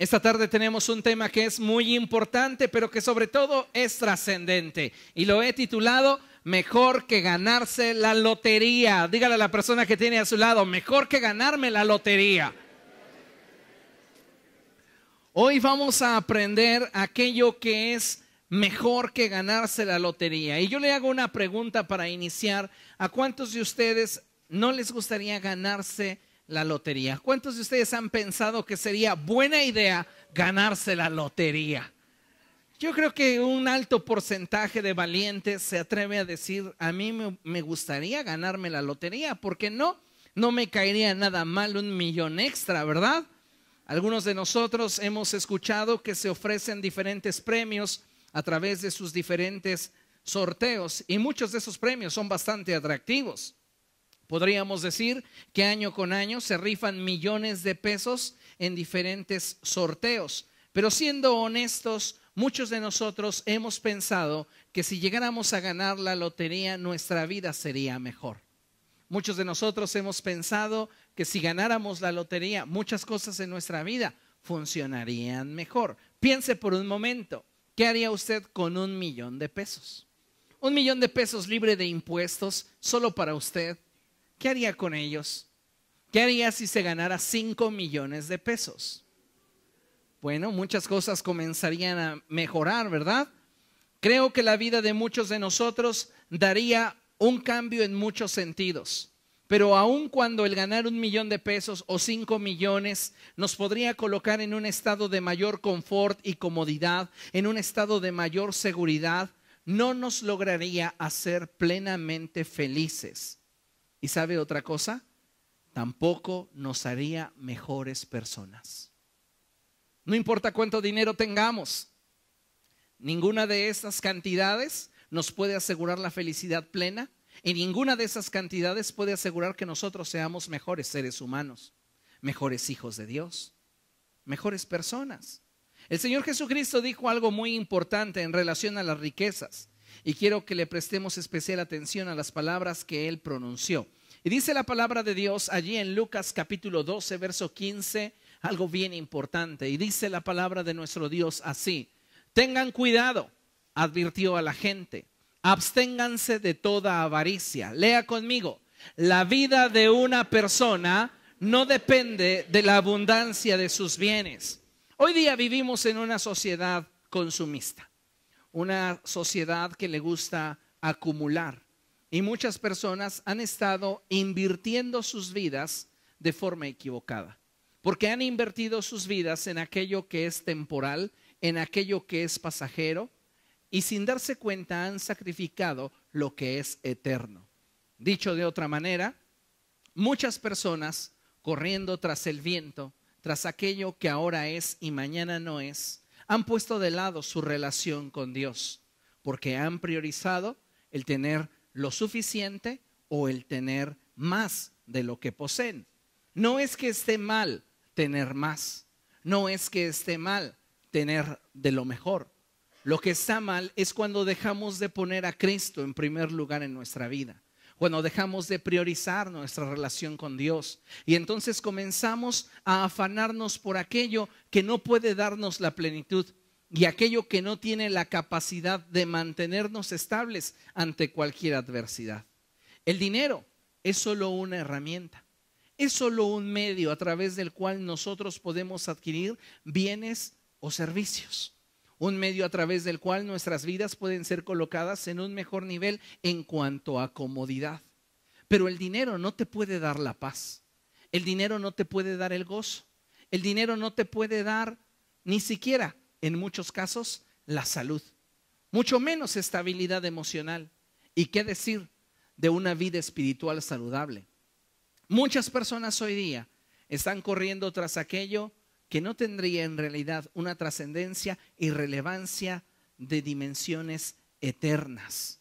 Esta tarde tenemos un tema que es muy importante, pero que sobre todo es trascendente. Y lo he titulado Mejor que ganarse la lotería. Dígale a la persona que tiene a su lado, mejor que ganarme la lotería. Hoy vamos a aprender aquello que es mejor que ganarse la lotería. Y yo le hago una pregunta para iniciar. ¿A cuántos de ustedes no les gustaría ganarse la lotería? ¿Cuántos de ustedes han pensado que sería buena idea ganarse la lotería? Yo creo que un alto porcentaje de valientes se atreve a decir, a mí me gustaría ganarme la lotería, porque no me caería nada mal un millón extra, ¿verdad? Algunos de nosotros hemos escuchado que se ofrecen diferentes premios a través de sus diferentes sorteos y muchos de esos premios son bastante atractivos. Podríamos decir que año con año se rifan millones de pesos en diferentes sorteos. Pero siendo honestos, muchos de nosotros hemos pensado que si llegáramos a ganar la lotería, nuestra vida sería mejor. Muchos de nosotros hemos pensado que si ganáramos la lotería, muchas cosas en nuestra vida funcionarían mejor. Piense por un momento, ¿qué haría usted con $1 millón de pesos? $1 millón de pesos libre de impuestos, solo para usted. ¿Qué haría con ellos? ¿Qué haría si se ganara 5 millones de pesos? Bueno, muchas cosas comenzarían a mejorar, ¿verdad? Creo que la vida de muchos de nosotros daría un cambio en muchos sentidos. Pero aun cuando el ganar 1 millón de pesos o 5 millones nos podría colocar en un estado de mayor confort y comodidad, en un estado de mayor seguridad, no nos lograría hacer plenamente felices. ¿Y sabe otra cosa? Tampoco nos haría mejores personas. No importa cuánto dinero tengamos, ninguna de esas cantidades nos puede asegurar la felicidad plena y ninguna de esas cantidades puede asegurar que nosotros seamos mejores seres humanos, mejores hijos de Dios, mejores personas. El Señor Jesucristo dijo algo muy importante en relación a las riquezas y quiero que le prestemos especial atención a las palabras que Él pronunció. Y dice la palabra de Dios allí en Lucas capítulo 12, verso 15, algo bien importante. Y dice la palabra de nuestro Dios así: tengan cuidado, advirtió a la gente, absténganse de toda avaricia. Lea conmigo, la vida de una persona no depende de la abundancia de sus bienes. Hoy día vivimos en una sociedad consumista, una sociedad que le gusta acumular. Y muchas personas han estado invirtiendo sus vidas de forma equivocada, porque han invertido sus vidas en aquello que es temporal, en aquello que es pasajero, y sin darse cuenta han sacrificado lo que es eterno. Dicho de otra manera, muchas personas corriendo tras el viento, tras aquello que ahora es y mañana no es, han puesto de lado su relación con Dios, porque han priorizado el tener lo suficiente o el tener más de lo que poseen. No es que esté mal tener más, no es que esté mal tener de lo mejor. Lo que está mal es cuando dejamos de poner a Cristo en primer lugar en nuestra vida, cuando dejamos de priorizar nuestra relación con Dios y entonces comenzamos a afanarnos por aquello que no puede darnos la plenitud y aquello que no tiene la capacidad de mantenernos estables ante cualquier adversidad. El dinero es solo una herramienta, es solo un medio a través del cual nosotros podemos adquirir bienes o servicios. Un medio a través del cual nuestras vidas pueden ser colocadas en un mejor nivel en cuanto a comodidad. Pero el dinero no te puede dar la paz. El dinero no te puede dar el gozo. El dinero no te puede dar ni siquiera, en muchos casos, la salud. Mucho menos estabilidad emocional. ¿Y qué decir de una vida espiritual saludable? Muchas personas hoy día están corriendo tras aquello que no tendría en realidad una trascendencia y relevancia de dimensiones eternas.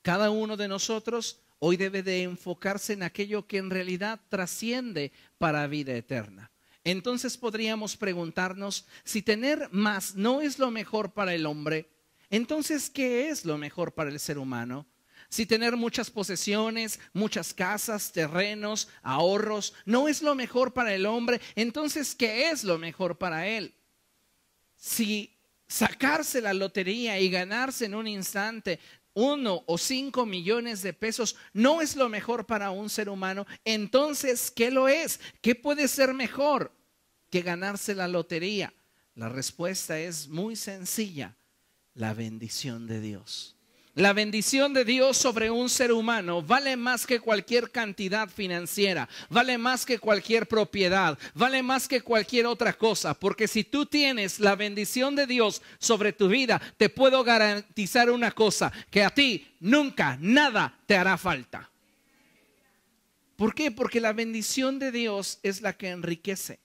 Cada uno de nosotros hoy debe de enfocarse en aquello que en realidad trasciende para vida eterna. Entonces podríamos preguntarnos, si tener más no es lo mejor para el hombre, entonces ¿qué es lo mejor para el ser humano? Si tener muchas posesiones, muchas casas, terrenos, ahorros, no es lo mejor para el hombre, entonces ¿qué es lo mejor para él? si sacarse la lotería y ganarse en un instante 1 o 5 millones de pesos no es lo mejor para un ser humano, entonces, ¿qué lo es? ¿Qué puede ser mejor que ganarse la lotería? La respuesta es muy sencilla: la bendición de Dios. La bendición de Dios sobre un ser humano vale más que cualquier cantidad financiera, vale más que cualquier propiedad, vale más que cualquier otra cosa, porque si tú tienes la bendición de Dios sobre tu vida, te puedo garantizar una cosa: que a ti nunca nada te hará falta. ¿Por qué? Porque la bendición de Dios es la que enriquece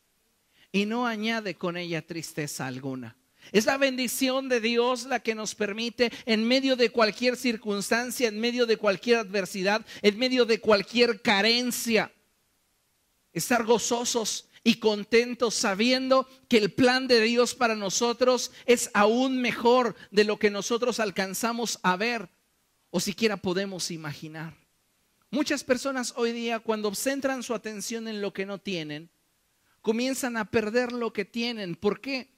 y no añade con ella tristeza alguna. Es la bendición de Dios la que nos permite, en medio de cualquier circunstancia, en medio de cualquier adversidad, en medio de cualquier carencia, estar gozosos y contentos sabiendo que el plan de Dios para nosotros es aún mejor de lo que nosotros alcanzamos a ver o siquiera podemos imaginar. Muchas personas hoy día, cuando centran su atención en lo que no tienen, comienzan a perder lo que tienen. ¿Por qué?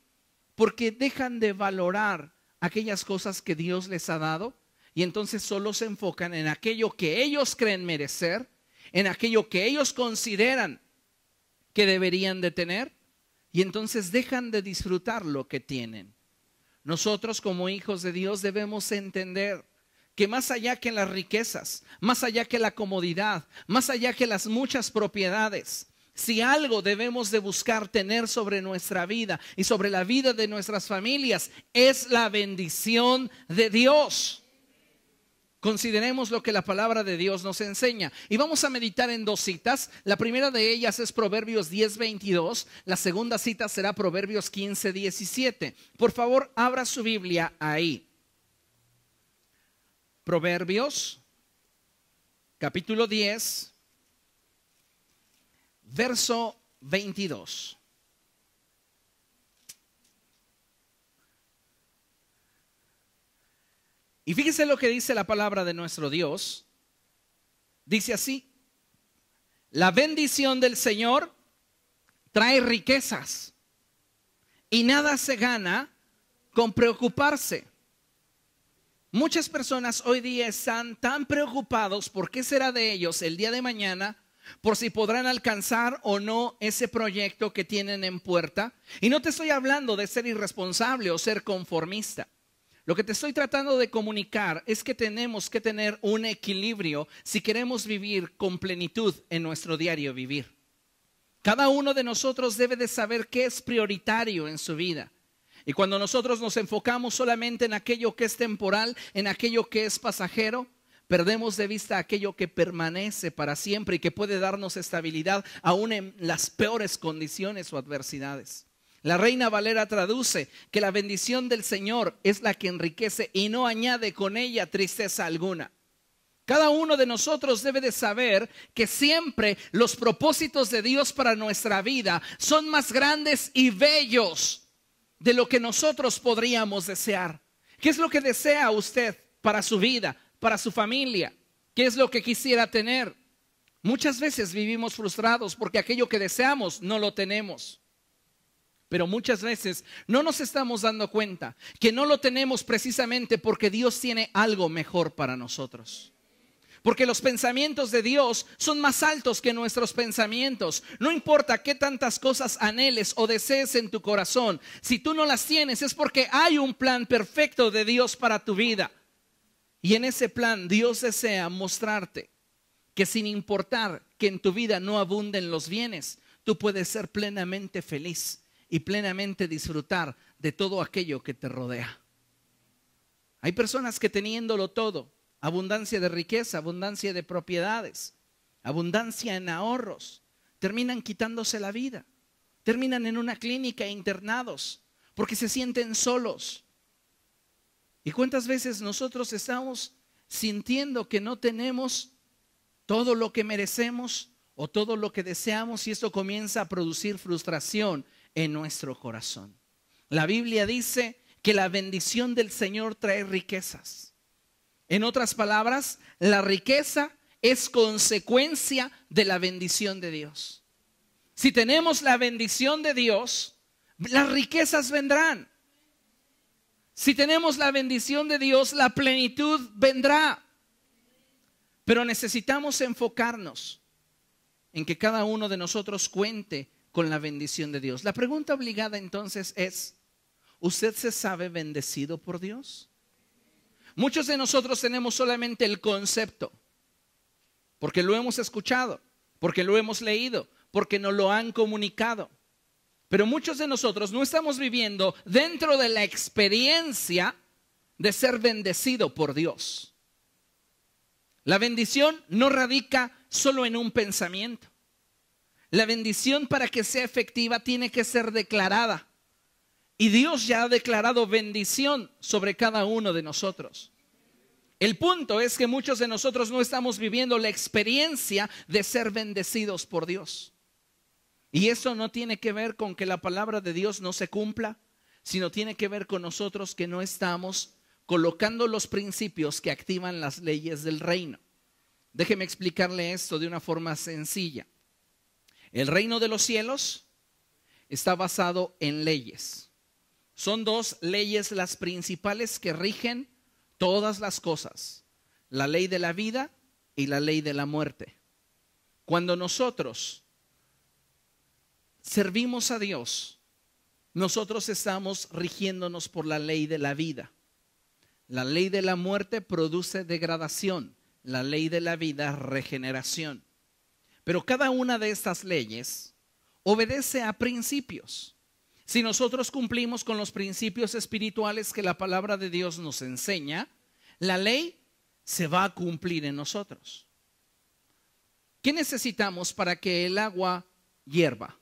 Porque dejan de valorar aquellas cosas que Dios les ha dado y entonces solo se enfocan en aquello que ellos creen merecer, en aquello que ellos consideran que deberían de tener, y entonces dejan de disfrutar lo que tienen. Nosotros, como hijos de Dios, debemos entender que más allá que las riquezas, más allá que la comodidad, más allá que las muchas propiedades, si algo debemos de buscar tener sobre nuestra vida y sobre la vida de nuestras familias, es la bendición de Dios. Consideremos lo que la palabra de Dios nos enseña y vamos a meditar en 2 citas. La primera de ellas es Proverbios 10:22. La segunda cita será Proverbios 15:17. Por favor, abra su Biblia ahí. Proverbios, capítulo 10. Verso 22. Y fíjese lo que dice la palabra de nuestro Dios. Dice así: la bendición del Señor trae riquezas y nada se gana con preocuparse. Muchas personas hoy día están tan preocupados por qué será de ellos el día de mañana, por si podrán alcanzar o no ese proyecto que tienen en puerta. Y no te estoy hablando de ser irresponsable o ser conformista. Lo que te estoy tratando de comunicar es que tenemos que tener un equilibrio si queremos vivir con plenitud en nuestro diario vivir. Cada uno de nosotros debe de saber qué es prioritario en su vida. Y cuando nosotros nos enfocamos solamente en aquello que es temporal, en aquello que es pasajero, perdemos de vista aquello que permanece para siempre y que puede darnos estabilidad aún en las peores condiciones o adversidades. La Reina Valera traduce que la bendición del Señor es la que enriquece y no añade con ella tristeza alguna. Cada uno de nosotros debe de saber que siempre los propósitos de Dios para nuestra vida son más grandes y bellos de lo que nosotros podríamos desear. ¿Qué es lo que desea usted para su vida, para su familia? ¿Qué es lo que quisiera tener? Muchas veces vivimos frustrados porque aquello que deseamos no lo tenemos. Pero muchas veces no nos estamos dando cuenta que no lo tenemos precisamente porque Dios tiene algo mejor para nosotros. Porque los pensamientos de Dios son más altos que nuestros pensamientos. No importa qué tantas cosas anheles o desees en tu corazón, si tú no las tienes es porque hay un plan perfecto de Dios para tu vida. Y en ese plan Dios desea mostrarte que sin importar que en tu vida no abunden los bienes, tú puedes ser plenamente feliz y plenamente disfrutar de todo aquello que te rodea. Hay personas que teniéndolo todo, abundancia de riqueza, abundancia de propiedades, abundancia en ahorros, terminan quitándose la vida, terminan en una clínica internados porque se sienten solos. ¿Y cuántas veces nosotros estamos sintiendo que no tenemos todo lo que merecemos o todo lo que deseamos y esto comienza a producir frustración en nuestro corazón? La Biblia dice que la bendición del Señor trae riquezas. En otras palabras, la riqueza es consecuencia de la bendición de Dios. Si tenemos la bendición de Dios, las riquezas vendrán. Si tenemos la bendición de Dios, la plenitud vendrá. Pero necesitamos enfocarnos en que cada uno de nosotros cuente con la bendición de Dios. La pregunta obligada entonces es, ¿usted se sabe bendecido por Dios? Muchos de nosotros tenemos solamente el concepto, porque lo hemos escuchado, porque lo hemos leído, porque nos lo han comunicado. Pero muchos de nosotros no estamos viviendo dentro de la experiencia de ser bendecido por Dios. La bendición no radica solo en un pensamiento. La bendición, para que sea efectiva, tiene que ser declarada. Y Dios ya ha declarado bendición sobre cada uno de nosotros. El punto es que muchos de nosotros no estamos viviendo la experiencia de ser bendecidos por Dios. Y eso no tiene que ver con que la palabra de Dios no se cumpla, sino tiene que ver con nosotros que no estamos colocando los principios que activan las leyes del reino. Déjeme explicarle esto de una forma sencilla. El reino de los cielos está basado en leyes. Son dos leyes las principales que rigen todas las cosas: la ley de la vida y la ley de la muerte. Cuando nosotros servimos a Dios, nosotros estamos rigiéndonos por la ley de la vida. La ley de la muerte produce degradación, la ley de la vida, regeneración. Pero cada una de estas leyes obedece a principios. Si nosotros cumplimos con los principios espirituales que la palabra de Dios nos enseña, la ley se va a cumplir en nosotros. ¿Qué necesitamos para que el agua hierva?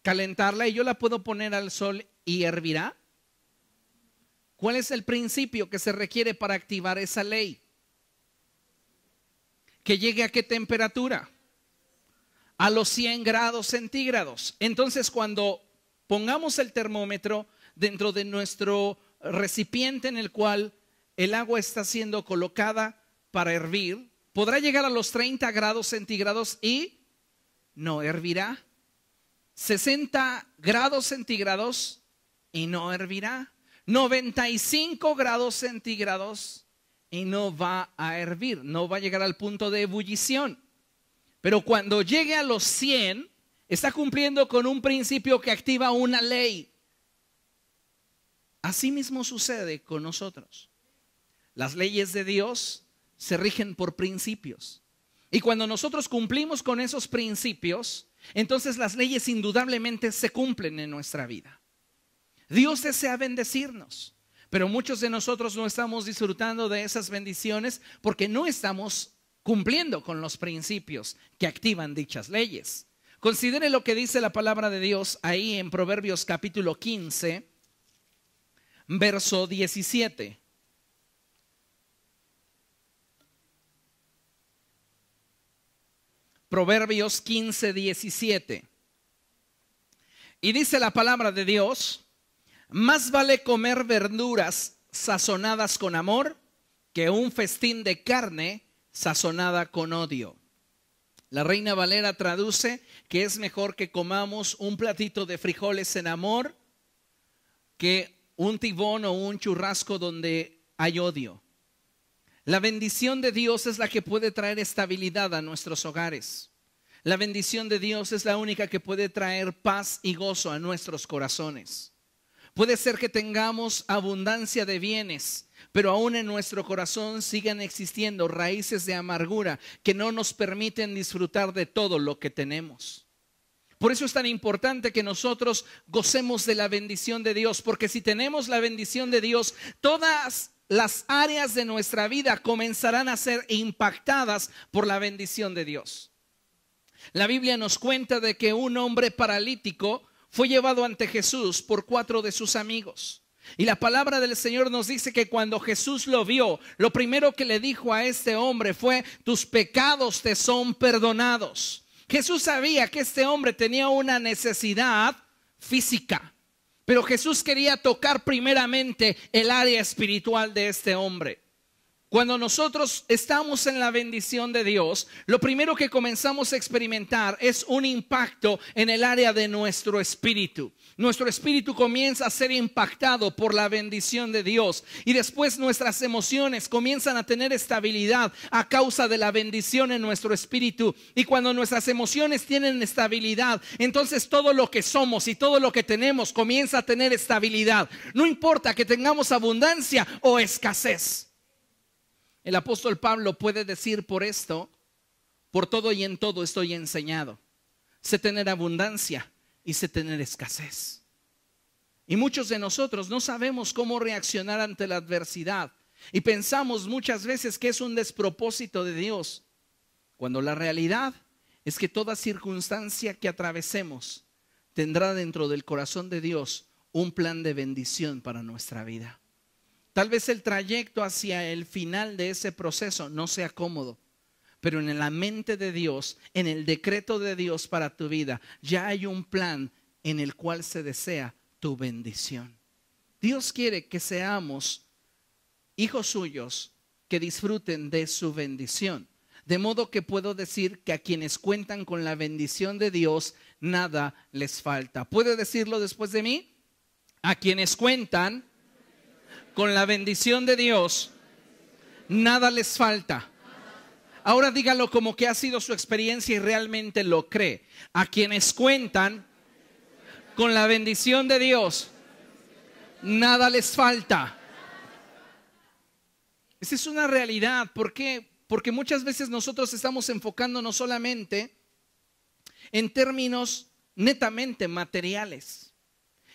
Calentarla, y yo la puedo poner al sol y hervirá. ¿Cuál es el principio que se requiere para activar esa ley? ¿Que llegue a qué temperatura? A los 100 grados centígrados. Entonces, cuando pongamos el termómetro dentro de nuestro recipiente en el cual el agua está siendo colocada para hervir, podrá llegar a los 30 grados centígrados y no hervirá. 60 grados centígrados y no hervirá. 95 grados centígrados y no va a hervir, no va a llegar al punto de ebullición. Pero cuando llegue a los 100, está cumpliendo con un principio que activa una ley. Así mismo sucede con nosotros. Las leyes de Dios se rigen por principios. Y cuando nosotros cumplimos con esos principios, entonces las leyes indudablemente se cumplen en nuestra vida. Dios desea bendecirnos, pero muchos de nosotros no estamos disfrutando de esas bendiciones porque no estamos cumpliendo con los principios que activan dichas leyes. Considere lo que dice la palabra de Dios ahí en Proverbios capítulo 15, verso 17. Proverbios 15, 17. Y dice la palabra de Dios: más vale comer verduras sazonadas con amor que un festín de carne sazonada con odio. La Reina Valera traduce que es mejor que comamos un platito de frijoles en amor que un tibón o un churrasco donde hay odio. La bendición de Dios es la que puede traer estabilidad a nuestros hogares. La bendición de Dios es la única que puede traer paz y gozo a nuestros corazones. Puede ser que tengamos abundancia de bienes, pero aún en nuestro corazón sigan existiendo raíces de amargura que no nos permiten disfrutar de todo lo que tenemos. Por eso es tan importante que nosotros gocemos de la bendición de Dios, porque si tenemos la bendición de Dios, todas las áreas de nuestra vida comenzarán a ser impactadas por la bendición de Dios. La Biblia nos cuenta de que un hombre paralítico fue llevado ante Jesús por 4 de sus amigos. Y la palabra del Señor nos dice que cuando Jesús lo vio, lo primero que le dijo a este hombre fue: tus pecados te son perdonados. Jesús sabía que este hombre tenía una necesidad física, pero Jesús quería tocar primeramente el área espiritual de este hombre. Cuando nosotros estamos en la bendición de Dios, lo primero que comenzamos a experimentar es un impacto en el área de nuestro espíritu. Nuestro espíritu comienza a ser impactado por la bendición de Dios y después nuestras emociones comienzan a tener estabilidad a causa de la bendición en nuestro espíritu. Y cuando nuestras emociones tienen estabilidad, entonces todo lo que somos y todo lo que tenemos comienza a tener estabilidad. No importa que tengamos abundancia o escasez. El apóstol Pablo puede decir por esto, por todo y en todo estoy enseñado. Sé tener abundancia y sé tener escasez. Y muchos de nosotros no sabemos cómo reaccionar ante la adversidad. Y pensamos muchas veces que es un despropósito de Dios, cuando la realidad es que toda circunstancia que atravesemos tendrá dentro del corazón de Dios un plan de bendición para nuestra vida. Tal vez el trayecto hacia el final de ese proceso no sea cómodo, pero en la mente de Dios, en el decreto de Dios para tu vida, ya hay un plan en el cual se desea tu bendición. Dios quiere que seamos hijos suyos que disfruten de su bendición. De modo que puedo decir que a quienes cuentan con la bendición de Dios, nada les falta. ¿Puede decirlo después de mí? A quienes cuentan con la bendición de Dios, nada les falta. Ahora dígalo como que ha sido su experiencia y realmente lo cree. A quienes cuentan con la bendición de Dios, nada les falta. Esa es una realidad. ¿Por qué? Porque muchas veces nosotros estamos enfocándonos solamente en términos netamente materiales.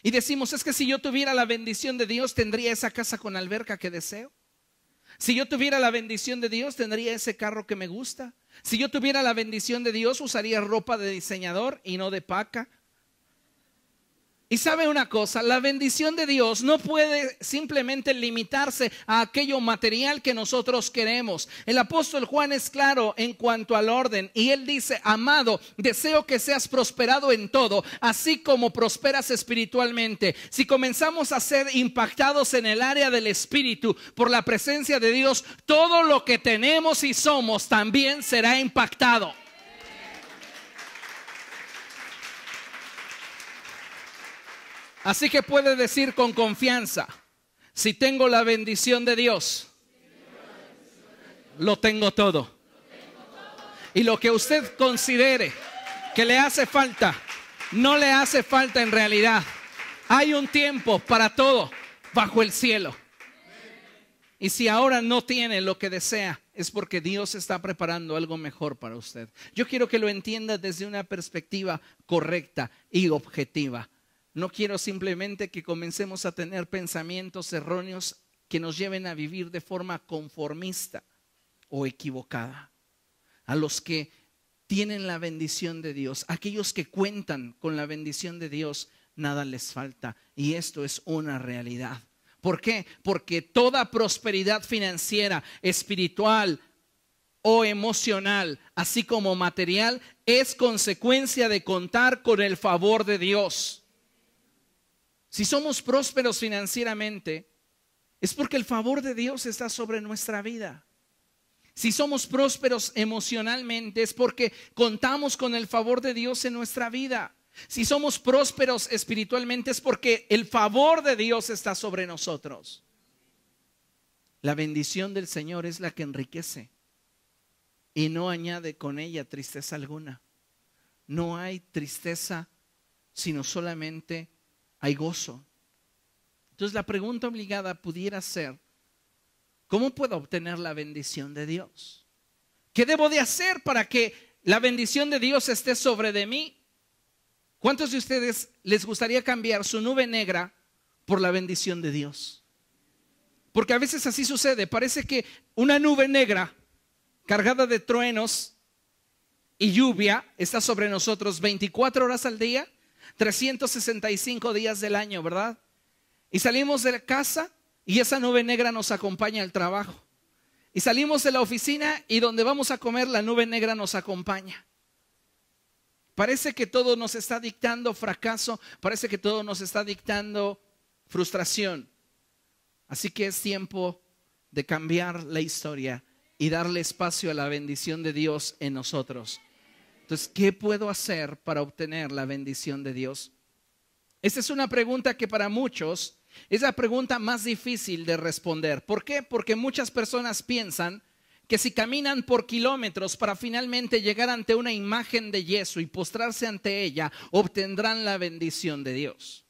Y decimos, es que si yo tuviera la bendición de Dios, tendría esa casa con alberca que deseo. Si yo tuviera la bendición de Dios, tendría ese carro que me gusta. Si yo tuviera la bendición de Dios, usaría ropa de diseñador y no de paca. Y sabe una cosa, la bendición de Dios no puede simplemente limitarse a aquello material que nosotros queremos. El apóstol Juan es claro en cuanto al orden y él dice, amado, deseo que seas prosperado en todo, así como prosperas espiritualmente. Si comenzamos a ser impactados en el área del espíritu por la presencia de Dios, todo lo que tenemos y somos también será impactado. Así que puede decir con confianza, si tengo la bendición de Dios, lo tengo todo. Y lo que usted considere que le hace falta, no le hace falta en realidad. Hay un tiempo para todo bajo el cielo. Y si ahora no tiene lo que desea, es porque Dios está preparando algo mejor para usted. Yo quiero que lo entienda desde una perspectiva correcta y objetiva. No quiero simplemente que comencemos a tener pensamientos erróneos que nos lleven a vivir de forma conformista o equivocada. A los que tienen la bendición de Dios, aquellos que cuentan con la bendición de Dios, nada les falta. Y esto es una realidad. ¿Por qué? Porque toda prosperidad financiera, espiritual o emocional, así como material, es consecuencia de contar con el favor de Dios. Si somos prósperos financieramente, es porque el favor de Dios está sobre nuestra vida. Si somos prósperos emocionalmente, es porque contamos con el favor de Dios en nuestra vida. Si somos prósperos espiritualmente, es porque el favor de Dios está sobre nosotros. La bendición del Señor es la que enriquece y no añade con ella tristeza alguna. No hay tristeza, sino solamente hay gozo. Entonces la pregunta obligada pudiera ser, ¿cómo puedo obtener la bendición de Dios? ¿Qué debo de hacer para que la bendición de Dios esté sobre de mí? ¿Cuántos de ustedes les gustaría cambiar su nube negra por la bendición de Dios? Porque a veces así sucede. Parece que una nube negra cargada de truenos y lluvia está sobre nosotros 24 horas al día, 365 días del año, ¿verdad? Y salimos de la casa y esa nube negra nos acompaña al trabajo. Y salimos de la oficina y donde vamos a comer la nube negra nos acompaña. Parece que todo nos está dictando fracaso, parece que todo nos está dictando frustración. Así que es tiempo de cambiar la historia y darle espacio a la bendición de Dios en nosotros. Entonces, ¿qué puedo hacer para obtener la bendición de Dios? Esta es una pregunta que para muchos es la pregunta más difícil de responder. ¿Por qué? Porque muchas personas piensan que si caminan por kilómetros para finalmente llegar ante una imagen de yeso y postrarse ante ella, obtendrán la bendición de Dios.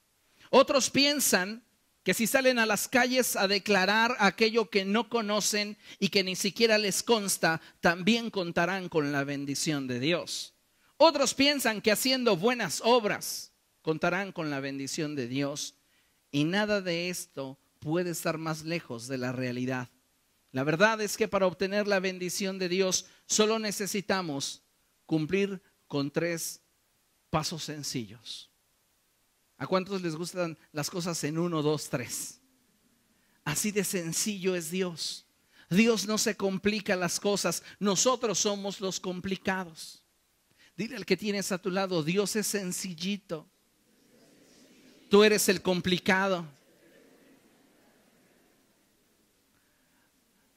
Otros piensan que si salen a las calles a declarar aquello que no conocen y que ni siquiera les consta, también contarán con la bendición de Dios. Otros piensan que haciendo buenas obras contarán con la bendición de Dios, y nada de esto puede estar más lejos de la realidad. La verdad es que para obtener la bendición de Dios solo necesitamos cumplir con 3 pasos sencillos. ¿A cuántos les gustan las cosas en 1, 2, 3? Así de sencillo es Dios. Dios no se complica las cosas, nosotros somos los complicados. Dile al que tienes a tu lado, Dios es sencillito. Tú eres el complicado.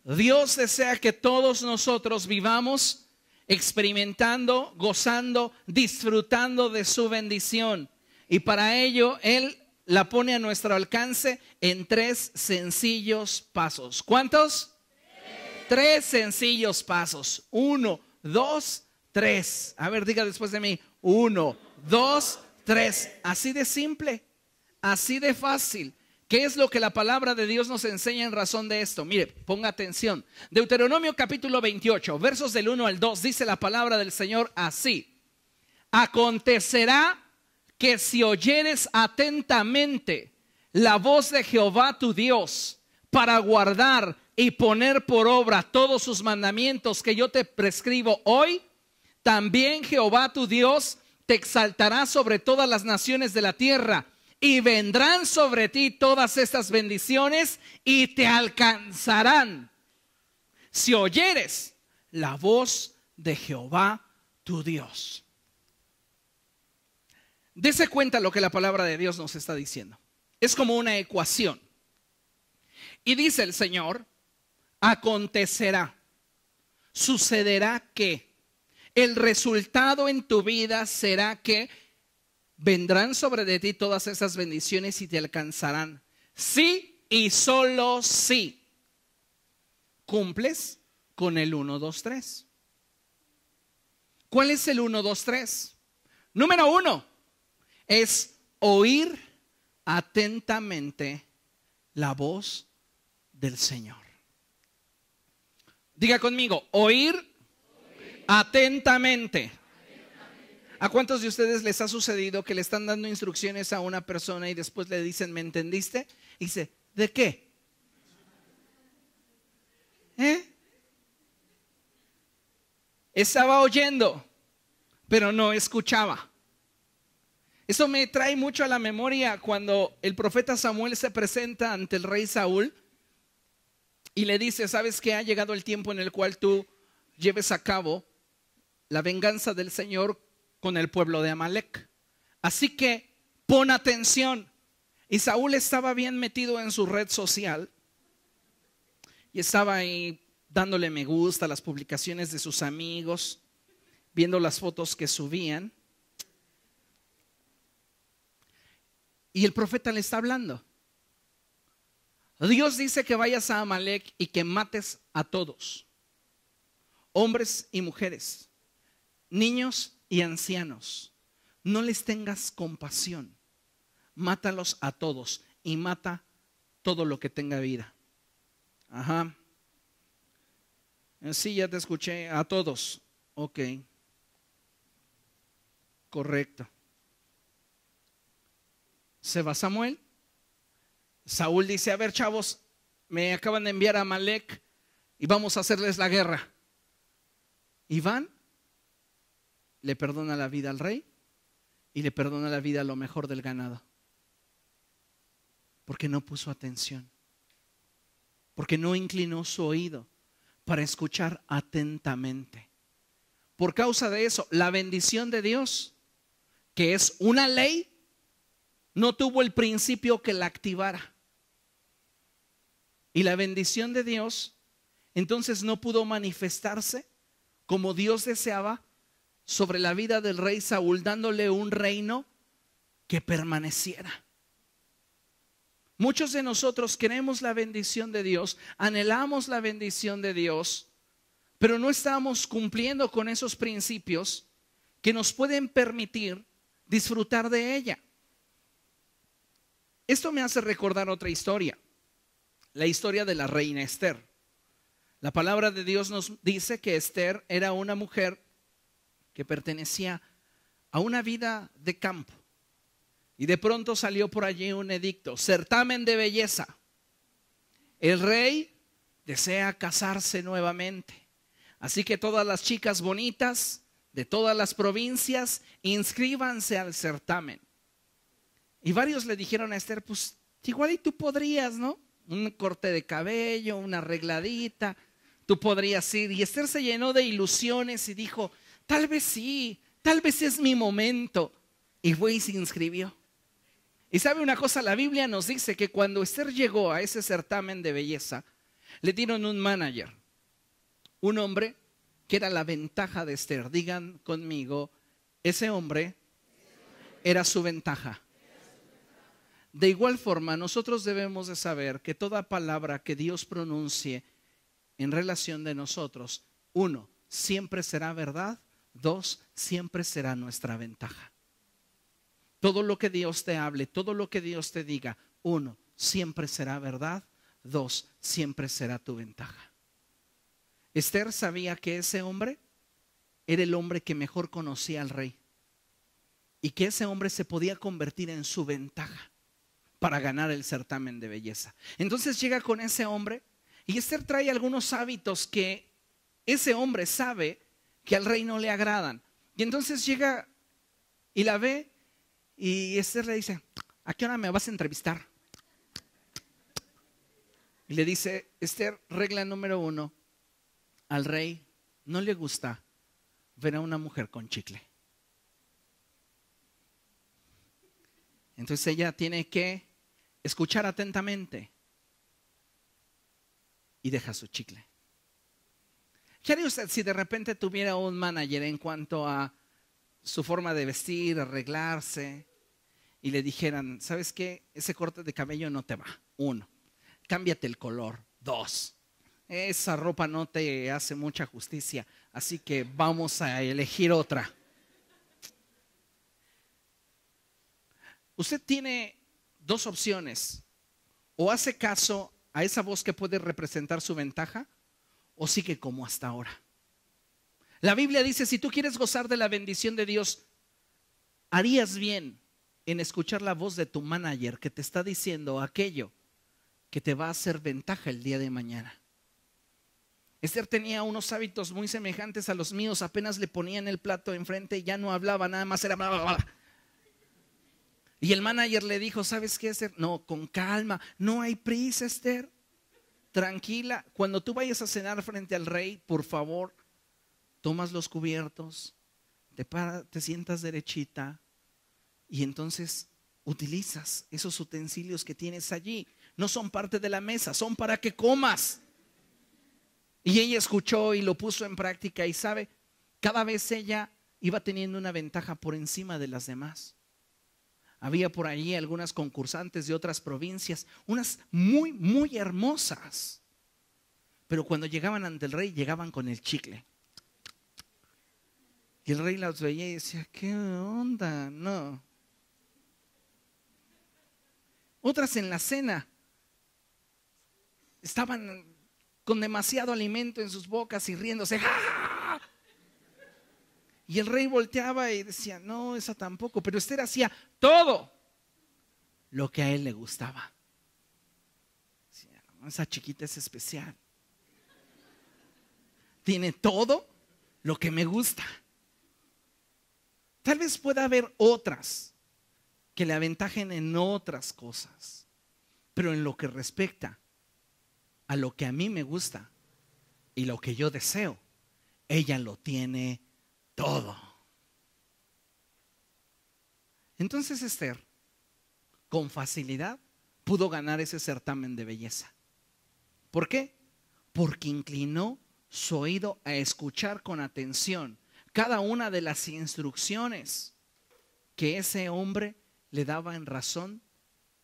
Dios desea que todos nosotros vivamos experimentando, gozando, disfrutando de su bendición. Y para ello, Él la pone a nuestro alcance en 3 sencillos pasos. ¿Cuántos? 3 sencillos pasos. 1, 2, 3. A ver, diga después de mí. 1, 2, 3. Así de simple. Así de fácil. ¿Qué es lo que la palabra de Dios nos enseña en razón de esto? Mire, ponga atención. Deuteronomio capítulo 28, versos del 1 al 2, dice la palabra del Señor así: acontecerá que si oyeres atentamente la voz de Jehová tu Dios para guardar y poner por obra todos sus mandamientos que yo te prescribo hoy, también Jehová tu Dios te exaltará sobre todas las naciones de la tierra. Y vendrán sobre ti todas estas bendiciones y te alcanzarán si oyeres la voz de Jehová tu Dios. Dese cuenta lo que la palabra de Dios nos está diciendo. Es como una ecuación. Y dice el Señor, acontecerá, sucederá que el resultado en tu vida será que vendrán sobre de ti todas esas bendiciones y te alcanzarán. Sí y solo sí cumples con el 1, 2, 3. ¿Cuál es el 1, 2, 3? Número 1 es oír atentamente la voz del Señor. Diga conmigo, oír atentamente. ¿A cuántos de ustedes les ha sucedido que le están dando instrucciones a una persona y después le dicen, ¿me entendiste? Y dice, ¿de qué? Estaba oyendo, pero no escuchaba. Eso me trae mucho a la memoria cuando el profeta Samuel se presenta ante el rey Saúl y le dice, ¿sabes qué? Ha llegado el tiempo en el cual tú lleves a cabo la venganza del Señor con el pueblo de Amalek. Así que pon atención. Y Saúl estaba bien metido en su red social y estaba ahí dándole me gusta a las publicaciones de sus amigos, viendo las fotos que subían. Y el profeta le está hablando. Dios dice que vayas a Amalek y que mates a todos, hombres y mujeres, niños y ancianos. No les tengas compasión. Mátalos a todos y mata todo lo que tenga vida. Ajá. Sí, ya te escuché. A todos. Ok. Correcto. Se va Samuel. Saúl dice, a ver, chavos, me acaban de enviar a Amalek y vamos a hacerles la guerra. Y van, le perdona la vida al rey y le perdona la vida a lo mejor del ganado. Porque no puso atención. Porque no inclinó su oído para escuchar atentamente. Por causa de eso, la bendición de Dios, que es una ley, no tuvo el principio que la activara. Y la bendición de Dios entonces no pudo manifestarse como Dios deseaba sobre la vida del rey Saúl, dándole un reino que permaneciera. Muchos de nosotros queremos la bendición de Dios, anhelamos la bendición de Dios, pero no estamos cumpliendo con esos principios que nos pueden permitir disfrutar de ella. Esto me hace recordar otra historia, la historia de la reina Esther. La palabra de Dios nos dice que Esther era una mujer que pertenecía a una vida de campo. Y de pronto salió por allí un edicto, certamen de belleza. El rey desea casarse nuevamente. Así que todas las chicas bonitas de todas las provincias, inscríbanse al certamen. Y varios le dijeron a Esther, pues igual y tú podrías, ¿no? Un corte de cabello, una arregladita, tú podrías ir. Y Esther se llenó de ilusiones y dijo, tal vez sí, tal vez es mi momento. Y fue y se inscribió. Y sabe una cosa, la Biblia nos dice que cuando Esther llegó a ese certamen de belleza, le dieron un manager, un hombre que era la ventaja de Esther. Digan conmigo, ese hombre era su ventaja. De igual forma, nosotros debemos de saber que toda palabra que Dios pronuncie en relación de nosotros, 1, siempre será verdad, 2, siempre será nuestra ventaja. Todo lo que Dios te hable, todo lo que Dios te diga, 1, siempre será verdad, 2, siempre será tu ventaja. Esther sabía que ese hombre era el hombre que mejor conocía al rey y que ese hombre se podía convertir en su ventaja para ganar el certamen de belleza. Entonces llega con ese hombre y Esther trae algunos hábitos que ese hombre sabe que al rey no le agradan. Y entonces llega y la ve y Esther le dice, ¿a qué hora me vas a entrevistar? Y le dice, Esther, regla número 1, al rey no le gusta ver a una mujer con chicle. Entonces ella tiene que escuchar atentamente y deja su chicle. ¿Qué haría usted si de repente tuviera un manager en cuanto a su forma de vestir, arreglarse, y le dijeran, ¿sabes qué? Ese corte de cabello no te va. 1, cámbiate el color. 2, esa ropa no te hace mucha justicia, así que vamos a elegir otra. Usted tiene 2 opciones: o hace caso a esa voz que puede representar su ventaja, o sigue como hasta ahora. La Biblia dice, si tú quieres gozar de la bendición de Dios, harías bien en escuchar la voz de tu manager que te está diciendo aquello que te va a hacer ventaja el día de mañana. Esther tenía unos hábitos muy semejantes a los míos. Apenas le ponían el plato enfrente y ya no hablaba, nada más era bla, bla, bla. Y el manager le dijo, ¿sabes qué, Esther? No, con calma, no hay prisa, Esther. Tranquila, cuando tú vayas a cenar frente al rey, por favor, tomas los cubiertos, te sientas derechita y entonces utilizas esos utensilios que tienes allí. No son parte de la mesa, son para que comas. Y ella escuchó y lo puso en práctica y sabe, cada vez ella iba teniendo una ventaja por encima de las demás. Había por allí algunas concursantes de otras provincias, unas muy, muy hermosas. Pero cuando llegaban ante el rey, llegaban con el chicle. Y el rey las veía y decía, ¿qué onda? No. Otras en la cena estaban con demasiado alimento en sus bocas y riéndose. ¡Ah! Y el rey volteaba y decía, no, esa tampoco. Pero Esther hacía todo lo que a él le gustaba. Decía, no, esa chiquita es especial. Tiene todo lo que me gusta. Tal vez pueda haber otras que le aventajen en otras cosas, pero en lo que respecta a lo que a mí me gusta y lo que yo deseo, ella lo tiene todo. Entonces Esther, con facilidad, pudo ganar ese certamen de belleza. ¿Por qué? Porque inclinó su oído a escuchar con atención cada una de las instrucciones que ese hombre le daba en razón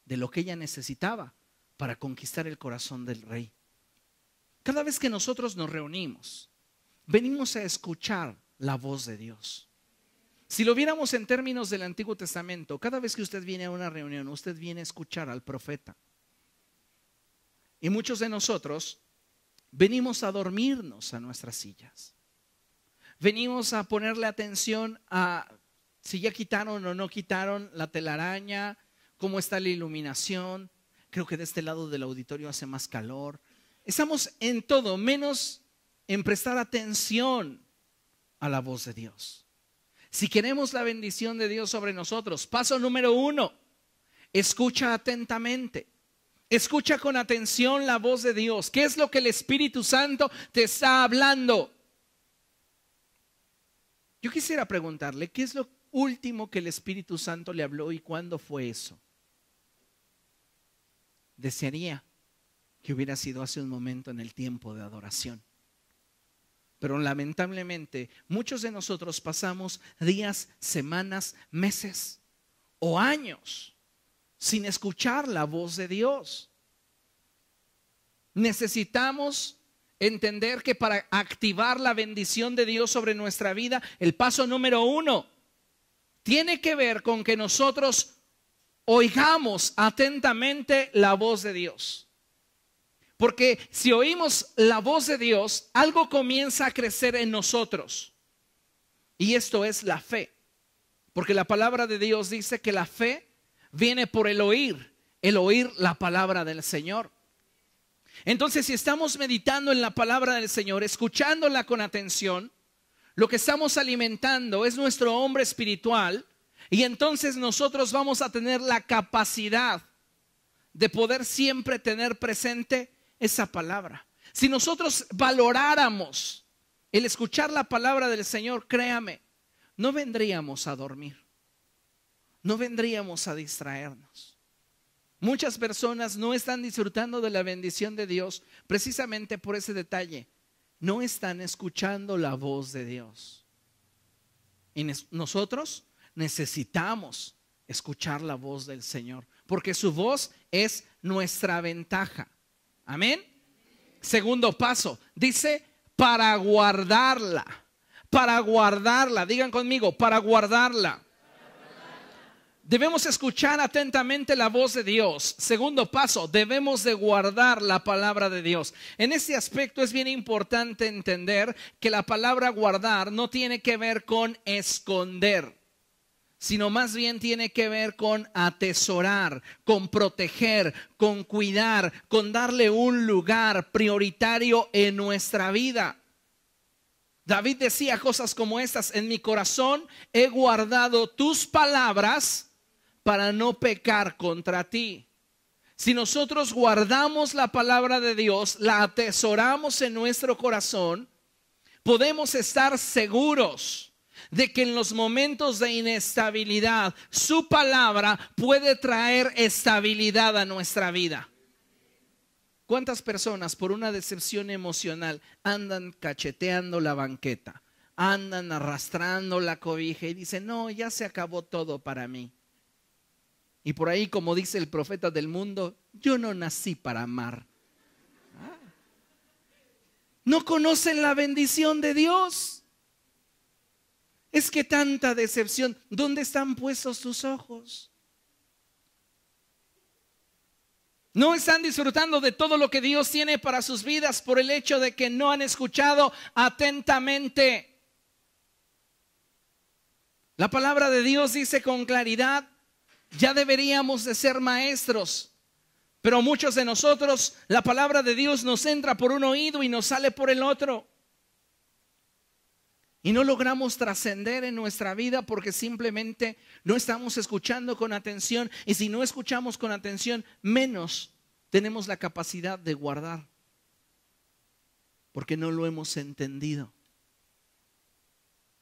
de lo que ella necesitaba para conquistar el corazón del rey. Cada vez que nosotros nos reunimos, venimos a escuchar la voz de Dios. Si lo viéramos en términos del Antiguo Testamento, cada vez que usted viene a una reunión, usted viene a escuchar al profeta. Y muchos de nosotros venimos a dormirnos a nuestras sillas. Venimos a ponerle atención a si ya quitaron o no quitaron la telaraña, cómo está la iluminación. Creo que de este lado del auditorio hace más calor. Estamos en todo, menos en prestar atención a la voz de Dios. Si queremos la bendición de Dios sobre nosotros, paso número 1, escucha atentamente. Escucha con atención la voz de Dios. ¿Qué es lo que el Espíritu Santo te está hablando? Yo quisiera preguntarle, ¿qué es lo último que el Espíritu Santo le habló y cuándo fue eso? Desearía que hubiera sido hace un momento en el tiempo de adoración. Pero lamentablemente muchos de nosotros pasamos días, semanas, meses o años sin escuchar la voz de Dios. Necesitamos entender que para activar la bendición de Dios sobre nuestra vida, el paso número 1 tiene que ver con que nosotros oigamos atentamente la voz de Dios. Porque si oímos la voz de Dios, algo comienza a crecer en nosotros. Y esto es la fe. Porque la palabra de Dios dice que la fe viene por el oír la palabra del Señor. Entonces, si estamos meditando en la palabra del Señor, escuchándola con atención, lo que estamos alimentando es nuestro hombre espiritual. Y entonces nosotros vamos a tener la capacidad de poder siempre tener presente esa palabra. Si nosotros valoráramos el escuchar la palabra del Señor, créame, no vendríamos a dormir, no vendríamos a distraernos. Muchas personas no están disfrutando de la bendición de Dios precisamente por ese detalle. No están escuchando la voz de Dios. Y nosotros necesitamos escuchar la voz del Señor, porque su voz es nuestra ventaja. Amén. Segundo paso, dice para guardarla. Para guardarla, digan conmigo, para guardarla. Debemos escuchar atentamente la voz de Dios. Segundo paso, debemos de guardar la palabra de Dios. En este aspecto es bien importante entender que la palabra guardar no tiene que ver con esconder, sino más bien tiene que ver con atesorar, con proteger, con cuidar, con darle un lugar prioritario en nuestra vida. David decía cosas como estas: en mi corazón he guardado tus palabras para no pecar contra ti. Si nosotros guardamos la palabra de Dios, la atesoramos en nuestro corazón, podemos estar seguros de que en los momentos de inestabilidad, su palabra puede traer estabilidad a nuestra vida. ¿Cuántas personas por una decepción emocional andan cacheteando la banqueta, andan arrastrando la cobija y dicen, no, ya se acabó todo para mí? Y por ahí, como dice el profeta del mundo, yo no nací para amar. No conocen la bendición de Dios. Es que tanta decepción, ¿dónde están puestos tus ojos? No están disfrutando de todo lo que Dios tiene para sus vidas por el hecho de que no han escuchado atentamente. La palabra de Dios dice con claridad, ya deberíamos de ser maestros, pero muchos de nosotros la palabra de Dios nos entra por un oído y nos sale por el otro. Y no logramos trascender en nuestra vida porque simplemente no estamos escuchando con atención. Y si no escuchamos con atención, menos tenemos la capacidad de guardar, porque no lo hemos entendido.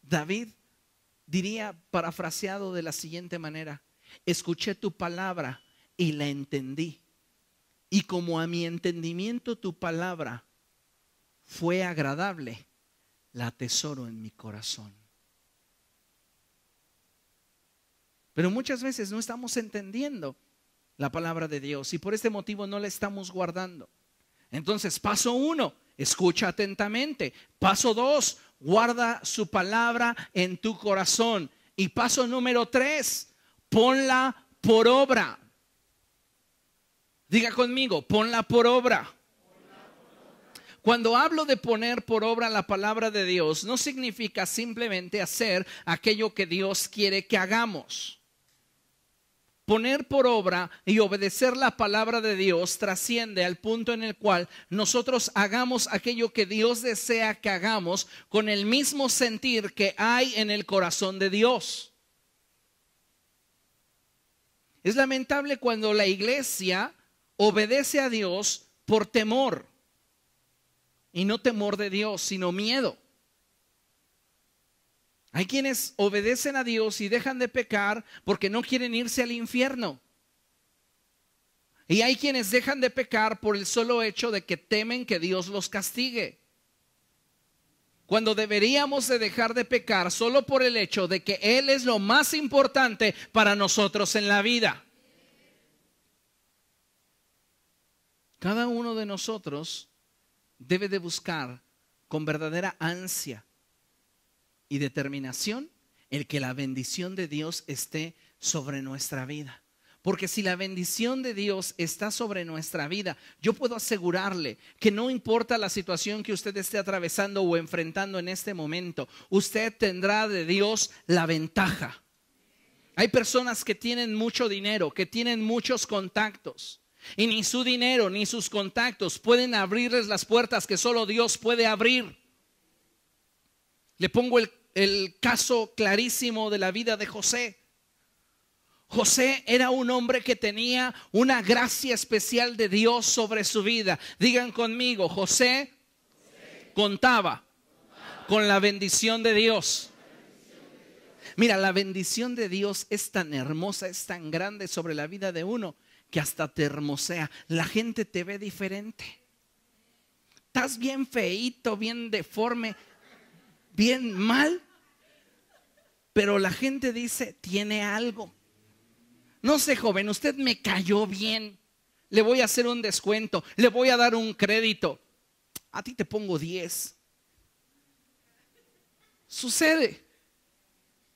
David diría, parafraseado de la siguiente manera: escuché tu palabra y la entendí, Y como a mi entendimiento tu palabra fue agradable, la atesoro en mi corazón. Pero muchas veces no estamos entendiendo la palabra de Dios y por este motivo no la estamos guardando. Entonces, paso 1, escucha atentamente. Paso 2, guarda su palabra en tu corazón. Y paso número 3, ponla por obra. Diga conmigo, ponla por obra. Cuando hablo de poner por obra la palabra de Dios, no significa simplemente hacer aquello que Dios quiere que hagamos. Poner por obra y obedecer la palabra de Dios trasciende al punto en el cual nosotros hagamos aquello que Dios desea que hagamos con el mismo sentir que hay en el corazón de Dios. Es lamentable cuando la iglesia obedece a Dios por temor. Y no temor de Dios, sino miedo. Hay quienes obedecen a Dios y dejan de pecar porque no quieren irse al infierno. Y hay quienes dejan de pecar por el solo hecho de que temen que Dios los castigue. Cuando deberíamos de dejar de pecar solo por el hecho de que Él es lo más importante para nosotros en la vida. Cada uno de nosotros debe de buscar con verdadera ansia y determinación el que la bendición de Dios esté sobre nuestra vida. Porque si la bendición de Dios está sobre nuestra vida, yo puedo asegurarle que no importa la situación que usted esté atravesando o enfrentando en este momento, usted tendrá de Dios la ventaja. Hay personas que tienen mucho dinero, que tienen muchos contactos, y ni su dinero ni sus contactos pueden abrirles las puertas que solo Dios puede abrir. Le pongo el caso clarísimo de la vida de José. José era un hombre que tenía una gracia especial de Dios sobre su vida. Digan conmigo, José contaba con la bendición de Dios. Mira, la bendición de Dios es tan hermosa, es tan grande sobre la vida de uno que hasta te hermosea. La gente te ve diferente. Estás bien feíto, bien deforme, bien mal, pero la gente dice, tiene algo. No sé, joven, usted me cayó bien. Le voy a hacer un descuento, le voy a dar un crédito. A ti te pongo 10. Sucede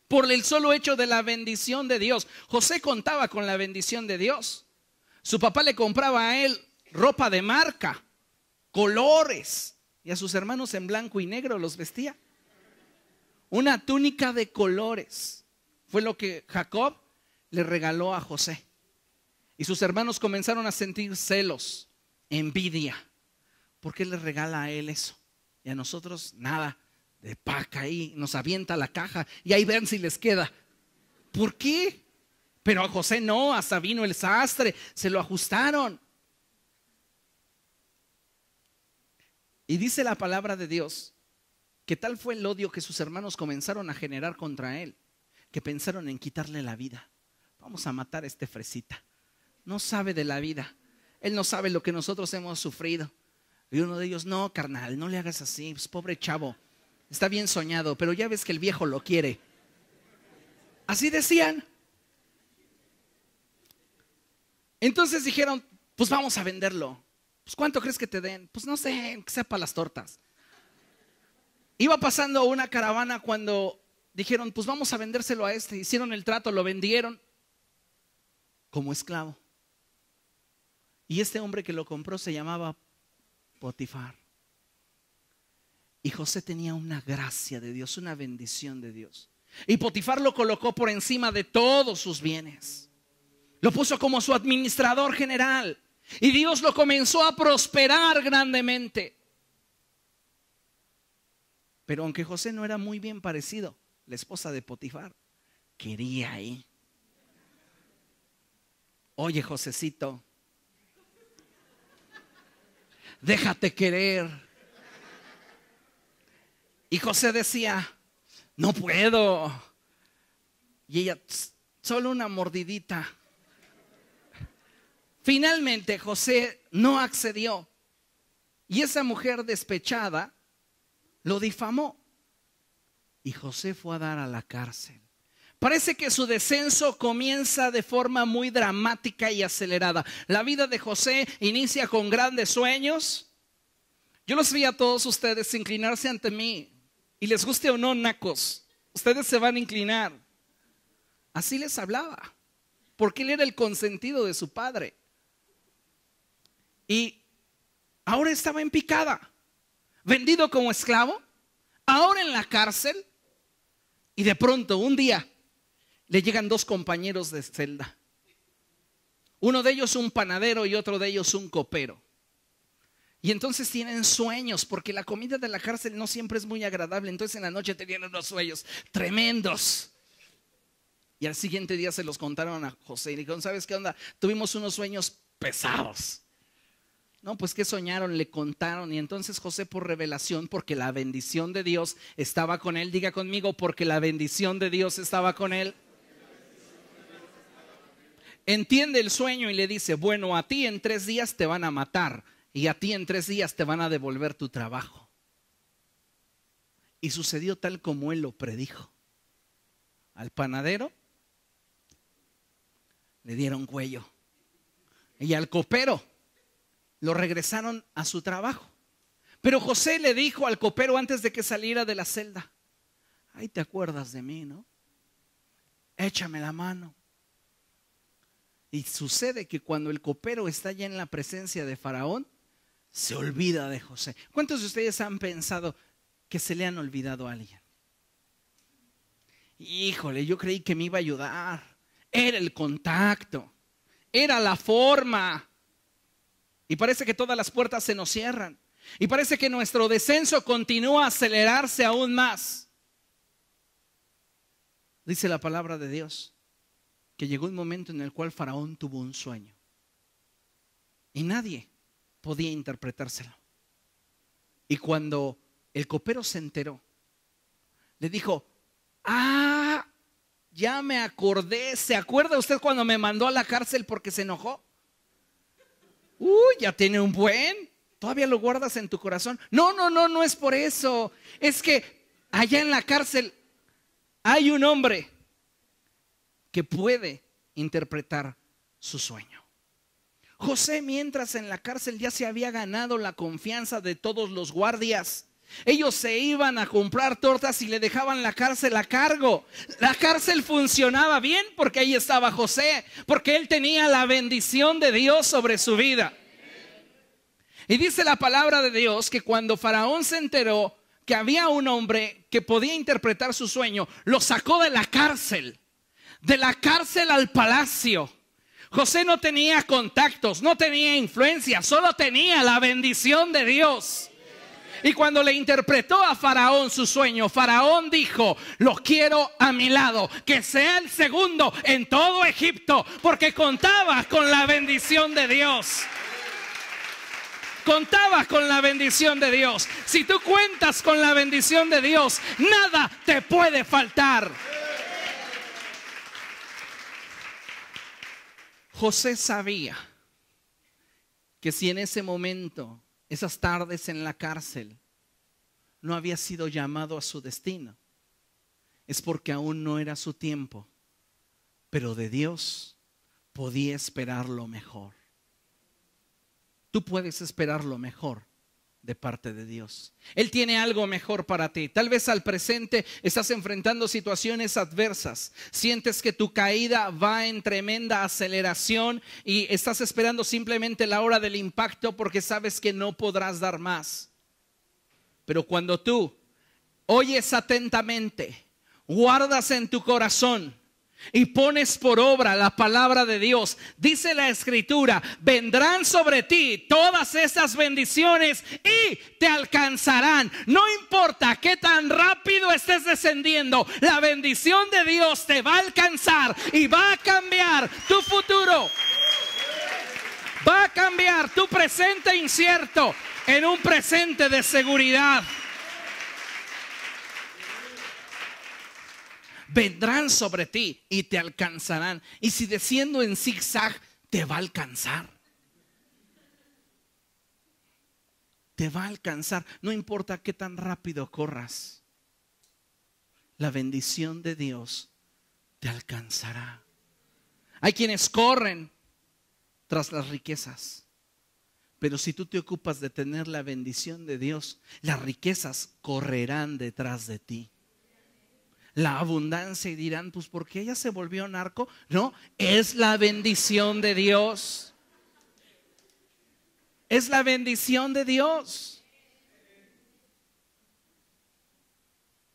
por el solo hecho de la bendición de Dios. José contaba con la bendición de Dios. Su papá le compraba a él ropa de marca, colores, y a sus hermanos en blanco y negro los vestía. Una túnica de colores fue lo que Jacob le regaló a José. Y sus hermanos comenzaron a sentir celos, envidia. ¿Por qué le regala a él eso? Y a nosotros nada, de paca ahí, nos avienta la caja y ahí ven si les queda. ¿Por qué? Pero a José no, hasta vino el sastre, se lo ajustaron. Y dice la palabra de Dios que tal fue el odio que sus hermanos comenzaron a generar contra él, que pensaron en quitarle la vida. Vamos a matar a este fresita. No sabe de la vida. Él no sabe lo que nosotros hemos sufrido. Y uno de ellos, no, carnal, no le hagas así, pues, pobre chavo. Está bien soñado, pero ya ves que el viejo lo quiere. Así decían. Entonces dijeron, pues vamos a venderlo. Pues ¿cuánto crees que te den? Pues no sé, que sea para las tortas. Iba pasando una caravana cuando dijeron, pues vamos a vendérselo a este. Hicieron el trato, lo vendieron como esclavo. Y este hombre que lo compró se llamaba Potifar. Y José tenía una gracia de Dios, una bendición de Dios. Y Potifar lo colocó por encima de todos sus bienes. Lo puso como su administrador general. Y Dios lo comenzó a prosperar grandemente. Pero aunque José no era muy bien parecido, la esposa de Potifar quería ahí. Oye, Josecito, déjate querer. Y José decía, no puedo. Y ella, solo una mordidita. Finalmente José no accedió y esa mujer despechada lo difamó y José fue a dar a la cárcel. Parece que su descenso comienza de forma muy dramática y acelerada. La vida de José inicia con grandes sueños. Yo los vi a todos ustedes inclinarse ante mí y les guste o no, nacos, ustedes se van a inclinar. Así les hablaba, porque él era el consentido de su padre. Y ahora estaba en picada, vendido como esclavo, ahora en la cárcel. Y de pronto un día le llegan dos compañeros de celda. Uno de ellos un panadero y otro de ellos un copero. Y entonces tienen sueños, porque la comida de la cárcel no siempre es muy agradable. Entonces en la noche tenían unos sueños tremendos. Y al siguiente día se los contaron a José y le dijeron, ¿sabes qué onda? Tuvimos unos sueños pesados. No, pues ¿qué soñaron? Le contaron. Y entonces José, por revelación, porque la bendición de Dios estaba con él. Diga conmigo, porque la bendición de Dios estaba con él. Entiende el sueño y le dice, bueno, a ti en 3 días te van a matar y a ti en 3 días te van a devolver tu trabajo. Y sucedió tal como él lo predijo. Al panadero le dieron cuello y al copero lo regresaron a su trabajo. Pero José le dijo al copero antes de que saliera de la celda, ay, te acuerdas de mí, ¿no? Échame la mano. Y sucede que cuando el copero está ya en la presencia de Faraón, se olvida de José. ¿Cuántos de ustedes han pensado que se le han olvidado a alguien? Híjole, yo creí que me iba a ayudar. Era el contacto, era la forma. Y parece que todas las puertas se nos cierran. Y parece que nuestro descenso continúa a acelerarse aún más. Dice la palabra de Dios que llegó un momento en el cual Faraón tuvo un sueño y nadie podía interpretárselo. Y cuando el copero se enteró, le dijo, ah, ya me acordé. ¿Se acuerda usted cuando me mandó a la cárcel porque se enojó? Ya tiene un buen. ¿Todavía lo guardas en tu corazón? No es por eso. Es que allá en la cárcel hay un hombre que puede interpretar su sueño. José, mientras en la cárcel, ya se había ganado la confianza de todos los guardias. Ellos se iban a comprar tortas y le dejaban la cárcel a cargo. La cárcel funcionaba bien porque ahí estaba José, porque él tenía la bendición de Dios sobre su vida. Y dice la palabra de Dios que cuando Faraón se enteró que había un hombre que podía interpretar su sueño, lo sacó de la cárcel al palacio. José no tenía contactos, no tenía influencia, solo tenía la bendición de Dios. Y cuando le interpretó a Faraón su sueño, Faraón dijo, lo quiero a mi lado, que sea el segundo en todo Egipto, porque contaba con la bendición de Dios. Contaba con la bendición de Dios. Si tú cuentas con la bendición de Dios, nada te puede faltar. José sabía que si en ese momento, esas tardes en la cárcel, no había sido llamado a su destino, es porque aún no era su tiempo, pero de Dios podía esperar lo mejor. Tú puedes esperar lo mejor de parte de Dios. Él tiene algo mejor para ti. Tal vez al presente estás enfrentando situaciones adversas. Sientes que tu caída va en tremenda aceleración y estás esperando simplemente la hora del impacto porque sabes que no podrás dar más. Pero cuando tú oyes atentamente, guardas en tu corazón y pones por obra la palabra de Dios, dice la Escritura, vendrán sobre ti todas esas bendiciones y te alcanzarán. No importa qué tan rápido estés descendiendo, la bendición de Dios te va a alcanzar y va a cambiar tu futuro. Va a cambiar tu presente incierto en un presente de seguridad. Vendrán sobre ti y te alcanzarán. Y si desciendo en zigzag, te va a alcanzar. Te va a alcanzar. No importa qué tan rápido corras, la bendición de Dios te alcanzará. Hay quienes corren tras las riquezas, pero si tú te ocupas de tener la bendición de Dios, las riquezas correrán detrás de ti. La abundancia, y dirán, pues ¿por qué ella se volvió narco? No, es la bendición de Dios. Es la bendición de Dios.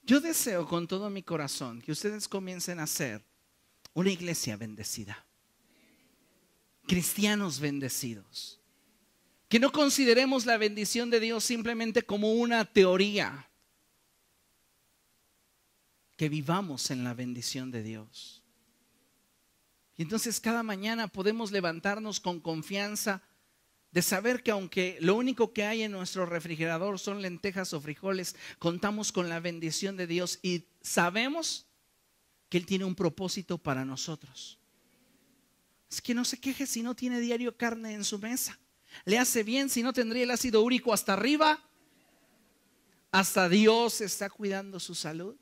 Yo deseo con todo mi corazón que ustedes comiencen a ser una iglesia bendecida, cristianos bendecidos, que no consideremos la bendición de Dios simplemente como una teoría, que vivamos en la bendición de Dios. Y entonces cada mañana podemos levantarnos con confianza de saber que aunque lo único que hay en nuestro refrigerador son lentejas o frijoles, contamos con la bendición de Dios y sabemos que Él tiene un propósito para nosotros. Es que no se queje si no tiene diario carne en su mesa. Le hace bien si no tendría el ácido úrico hasta arriba. Hasta Dios está cuidando su salud.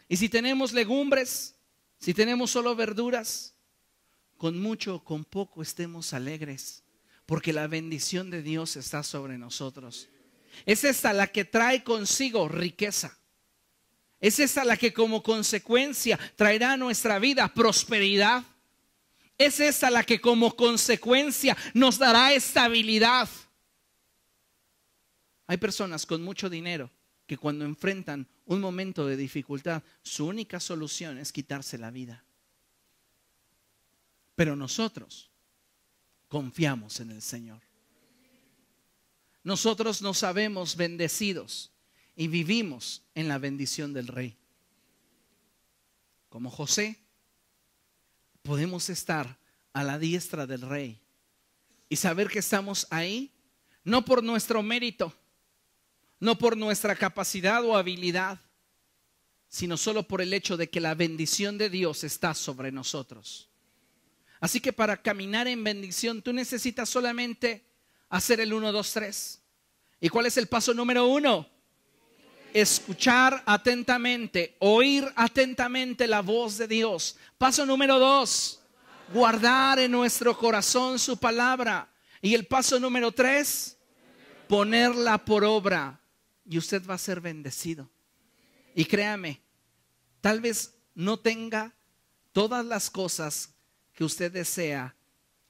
Y si tenemos legumbres, si tenemos solo verduras, con mucho o con poco estemos alegres, porque la bendición de Dios está sobre nosotros. Es esta la que trae consigo riqueza. Es esta la que como consecuencia traerá a nuestra vida prosperidad. Es esta la que como consecuencia nos dará estabilidad. Hay personas con mucho dinero que cuando enfrentan un momento de dificultad, su única solución es quitarse la vida. Pero nosotros confiamos en el Señor. Nosotros nos sabemos bendecidos y vivimos en la bendición del Rey. Como José, podemos estar a la diestra del Rey y saber que estamos ahí, no por nuestro mérito, no por nuestra capacidad o habilidad, sino solo por el hecho de que la bendición de Dios está sobre nosotros. Así que para caminar en bendición, tú necesitas solamente hacer el 1, 2, 3. ¿Y cuál es el paso número 1? Escuchar atentamente, oír atentamente la voz de Dios. Paso número 2, guardar en nuestro corazón su palabra. Y el paso número 3, ponerla por obra. Y usted va a ser bendecido. Y créame, tal vez no tenga todas las cosas que usted desea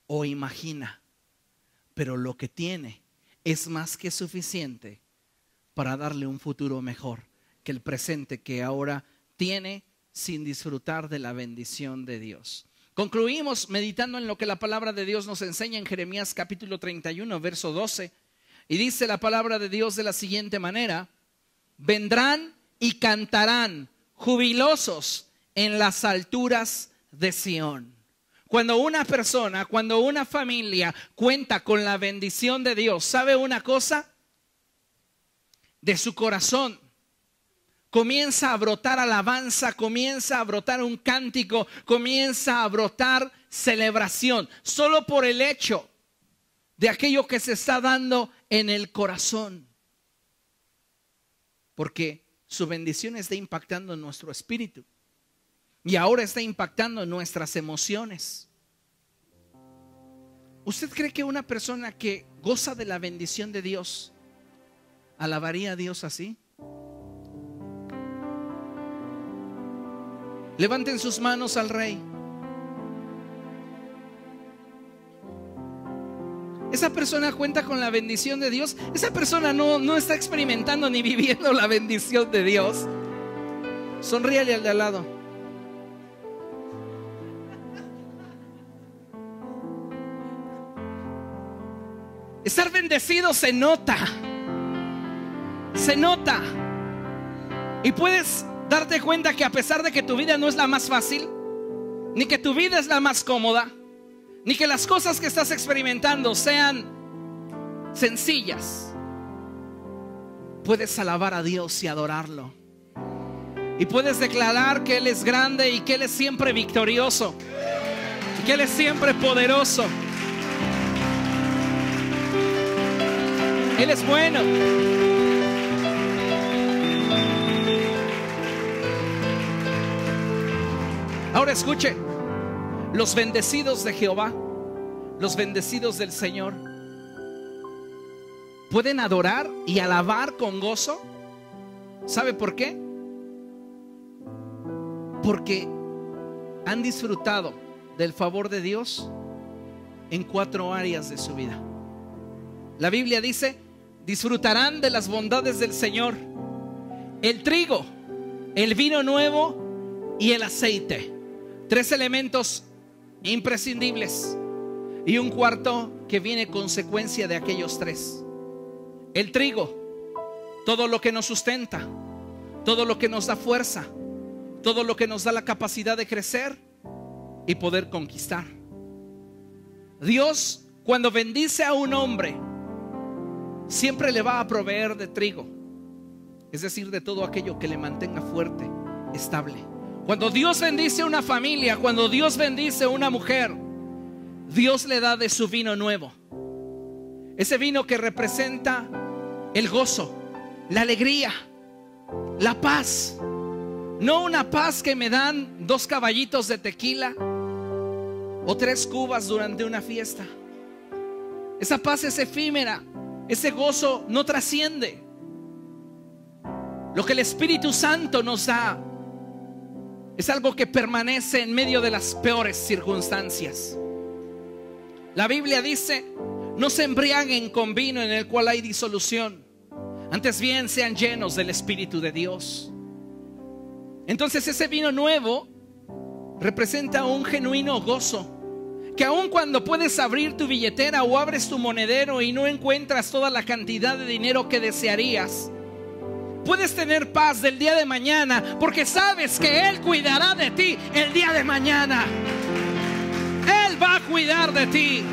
o imagina, pero lo que tiene es más que suficiente para darle un futuro mejor que el presente que ahora tiene sin disfrutar de la bendición de Dios. Concluimos meditando en lo que la palabra de Dios nos enseña en Jeremías capítulo 31, verso 12. Y dice la palabra de Dios de la siguiente manera: vendrán y cantarán jubilosos en las alturas de Sión. Cuando una persona, cuando una familia cuenta con la bendición de Dios, ¿sabe una cosa? De su corazón comienza a brotar alabanza, comienza a brotar un cántico, comienza a brotar celebración, solo por el hecho de aquello que se está dando en el corazón. Porque su bendición está impactando en nuestro espíritu y ahora está impactando en nuestras emociones. ¿Usted cree que una persona que goza de la bendición de Dios alabaría a Dios así? Levanten sus manos al Rey. Esa persona cuenta con la bendición de Dios. Esa persona no está experimentando ni viviendo la bendición de Dios. Sonríale al de al lado. Estar bendecido se nota. Se nota. Y puedes darte cuenta que a pesar de que tu vida no es la más fácil, ni que tu vida es la más cómoda, ni que las cosas que estás experimentando sean sencillas, puedes alabar a Dios y adorarlo. Y puedes declarar que Él es grande y que Él es siempre victorioso. que Él es siempre poderoso. Él es bueno. Ahora escuche, los bendecidos de Jehová, los bendecidos del Señor, pueden adorar y alabar con gozo. ¿Sabe por qué? Porque han disfrutado del favor de Dios en 4 áreas de su vida. La Biblia dice: disfrutarán de las bondades del Señor, el trigo, el vino nuevo y el aceite. 3 elementos imprescindibles y un cuarto que viene consecuencia de aquellos 3. El trigo, todo lo que nos sustenta, todo lo que nos da fuerza, todo lo que nos da la capacidad de crecer y poder conquistar. Dios, cuando bendice a un hombre, siempre le va a proveer de trigo, es decir, de todo aquello que le mantenga fuerte, estable. Cuando Dios bendice a una familia, cuando Dios bendice a una mujer, Dios le da de su vino nuevo. Ese vino que representa el gozo, la alegría, la paz. No una paz que me dan 2 caballitos de tequila o 3 cubas durante una fiesta. Esa paz es efímera. Ese gozo no trasciende. Lo que el Espíritu Santo nos da es algo que permanece en medio de las peores circunstancias. La Biblia dice: no se embriaguen con vino en el cual hay disolución, antes bien sean llenos del Espíritu de Dios. Entonces ese vino nuevo representa un genuino gozo, que aun cuando puedes abrir tu billetera o abres tu monedero y no encuentras toda la cantidad de dinero que desearías, puedes tener paz del día de mañana, porque sabes que Él cuidará de ti el día de mañana. Él va a cuidar de ti.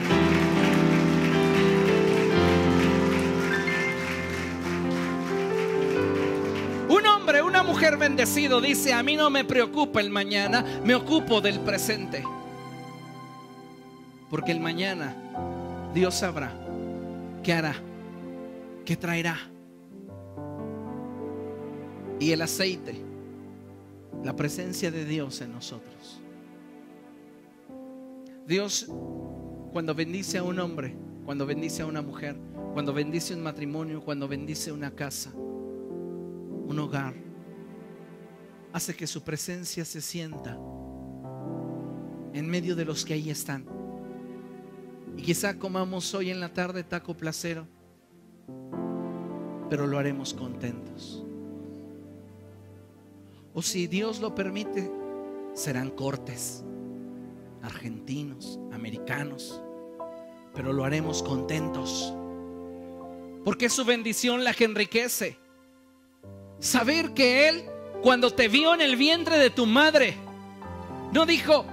Un hombre, una mujer bendecido dice: a mí no me preocupa el mañana, me ocupo del presente. Porque el mañana Dios sabrá qué hará, qué traerá. Y el aceite, la presencia de Dios en nosotros. Dios, cuando bendice a un hombre, cuando bendice a una mujer, cuando bendice un matrimonio, cuando bendice una casa, un hogar, hace que su presencia se sienta en medio de los que ahí están. Y quizá comamos hoy en la tarde taco placero, pero lo haremos contentos. O si Dios lo permite, serán cortes, argentinos, americanos, pero lo haremos contentos, porque es su bendición la que enriquece. Saber que Él, cuando te vio en el vientre de tu madre, no dijo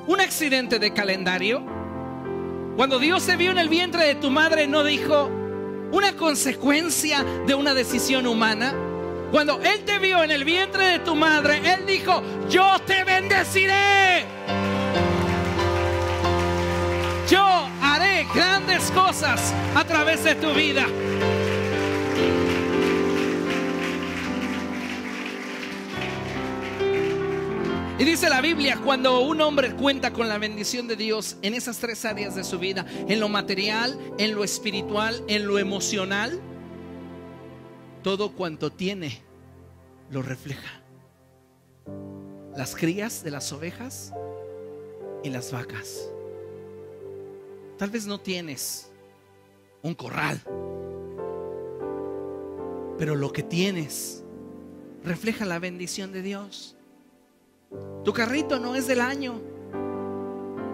un accidente de calendario. Cuando Dios se vio en el vientre de tu madre, no dijo una consecuencia de una decisión humana. Cuando Él te vio en el vientre de tu madre, Él dijo: yo te bendeciré, yo haré grandes cosas a través de tu vida. Y dice la Biblia, cuando un hombre cuenta con la bendición de Dios en esas 3 áreas de su vida, en lo material, en lo espiritual, en lo emocional, todo cuanto tiene lo refleja. Las crías de las ovejas y las vacas. Tal vez no tienes un corral, pero lo que tienes refleja la bendición de Dios. Tu carrito no es del año,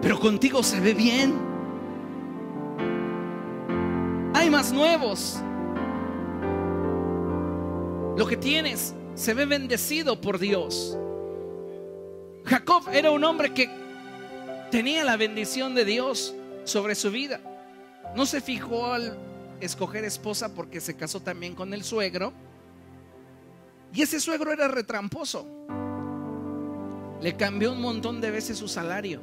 pero contigo se ve bien. Hay más nuevos. Lo que tienes se ve bendecido por Dios. Jacob era un hombre que tenía la bendición de Dios sobre su vida. No se fijó al escoger esposa porque se casó también con el suegro, y ese suegro era retramposo. Le cambió un montón de veces su salario.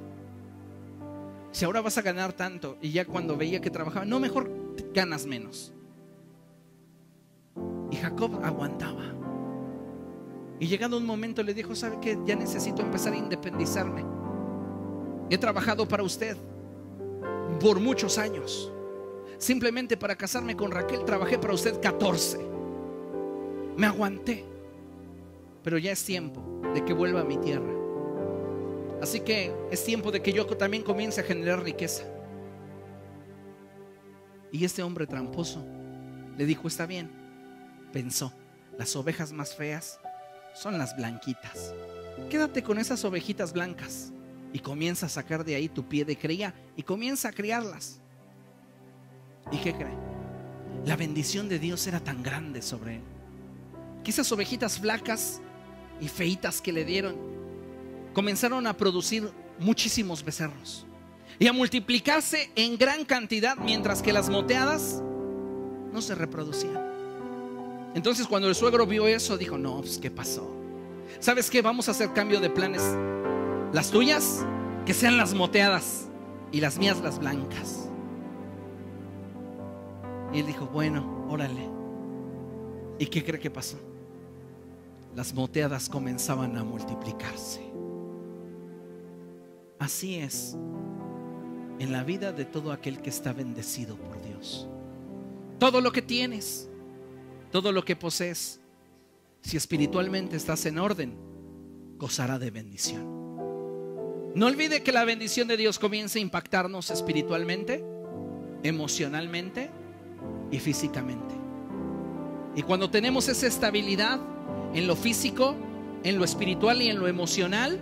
Si ahora vas a ganar tanto. Y ya cuando veía que trabajaba, no, mejor ganas menos. Y Jacob aguantaba. Y llegado un momento le dijo: ¿sabe qué? Ya necesito empezar a independizarme. He trabajado para usted por muchos años. Simplemente para casarme con Raquel trabajé para usted 14. Me aguanté. Pero ya es tiempo de que vuelva a mi tierra. Así que es tiempo de que yo también comience a generar riqueza. Y este hombre tramposo le dijo: está bien. Pensó: las ovejas más feas son las blanquitas. Quédate con esas ovejitas blancas y comienza a sacar de ahí tu pie de cría y comienza a criarlas. ¿Y qué cree? La bendición de Dios era tan grande sobre él que esas ovejitas flacas y feitas que le dieron comenzaron a producir muchísimos becerros y a multiplicarse en gran cantidad, mientras que las moteadas no se reproducían. Entonces cuando el suegro vio eso, dijo: no, pues ¿qué pasó? ¿Sabes qué? Vamos a hacer cambio de planes. Las tuyas que sean las moteadas y las mías las blancas. Y él dijo: bueno, órale. ¿Y qué cree que pasó? Las moteadas comenzaban a multiplicarse. Así es en la vida de todo aquel que está bendecido por Dios. Todo lo que tienes, todo lo que posees, si espiritualmente estás en orden, gozará de bendición. No olvide que la bendición de Dios comienza a impactarnos espiritualmente, emocionalmente y físicamente. Y cuando tenemos esa estabilidad en lo físico, en lo espiritual y en lo emocional,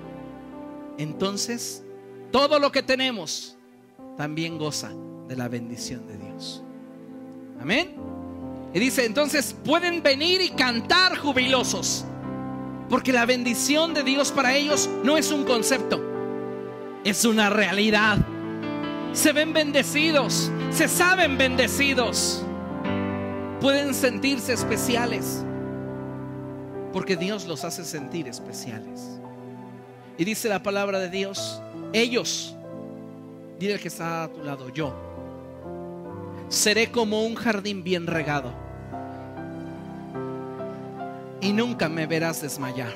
entonces todo lo que tenemos también goza de la bendición de Dios. Amén. Y dice: entonces pueden venir y cantar jubilosos, porque la bendición de Dios para ellos no es un concepto, es una realidad. Se ven bendecidos, se saben bendecidos, pueden sentirse especiales, porque Dios los hace sentir especiales. Y dice la palabra de Dios: ellos, dile al que está a tu lado, yo seré como un jardín bien regado y nunca me verás desmayar.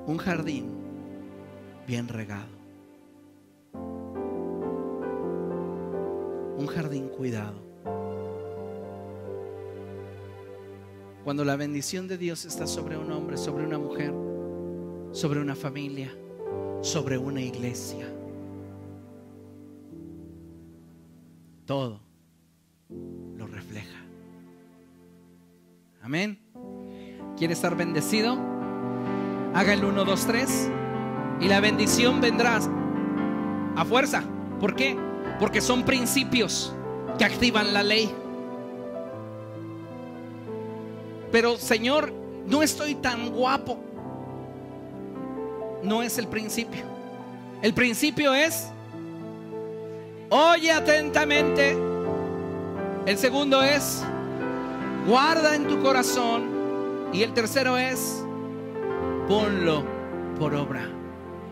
Un jardín bien regado, un jardín cuidado. Cuando la bendición de Dios está sobre un hombre, sobre una mujer, sobre una familia, sobre una iglesia, todo lo refleja. Amén. ¿Quiere estar bendecido? Haga el 1, 2, 3 y la bendición vendrá a fuerza. ¿Por qué? Porque son principios que activan la ley. Pero Señor, no estoy tan guapo. No es el principio. El principio es: oye atentamente. El segundo es: guarda en tu corazón. Y el tercero es: ponlo por obra.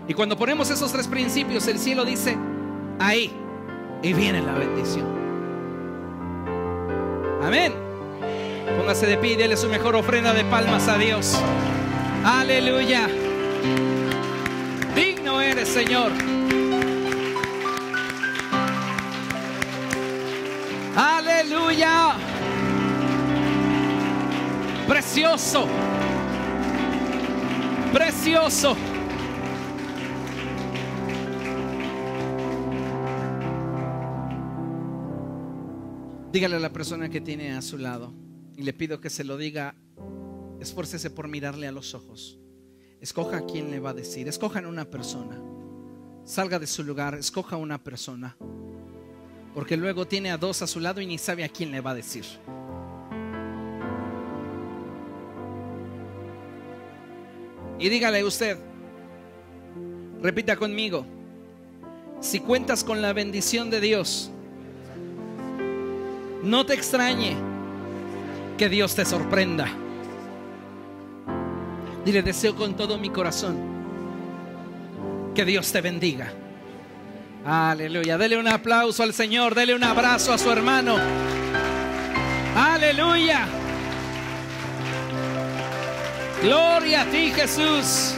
Y cuando ponemos esos tres principios, el cielo dice: ahí, y viene la bendición. Amén. Póngase de pie y déle su mejor ofrenda de palmas a Dios. Aleluya. Digno eres, Señor. Aleluya. Precioso. Precioso. Dígale a la persona que tiene a su lado, y le pido que se lo diga, esfuércese por mirarle a los ojos. Escoja a quién le va a decir. Escojan una persona. Salga de su lugar, escoja una persona, porque luego tiene a dos a su lado y ni sabe a quién le va a decir. Y dígale usted, repita conmigo: si cuentas con la bendición de Dios, no te extrañe que Dios te sorprenda. Dile: deseo con todo mi corazón que Dios te bendiga. Aleluya. Dele un aplauso al Señor, dele un abrazo a su hermano. Aleluya. Gloria a ti, Jesús.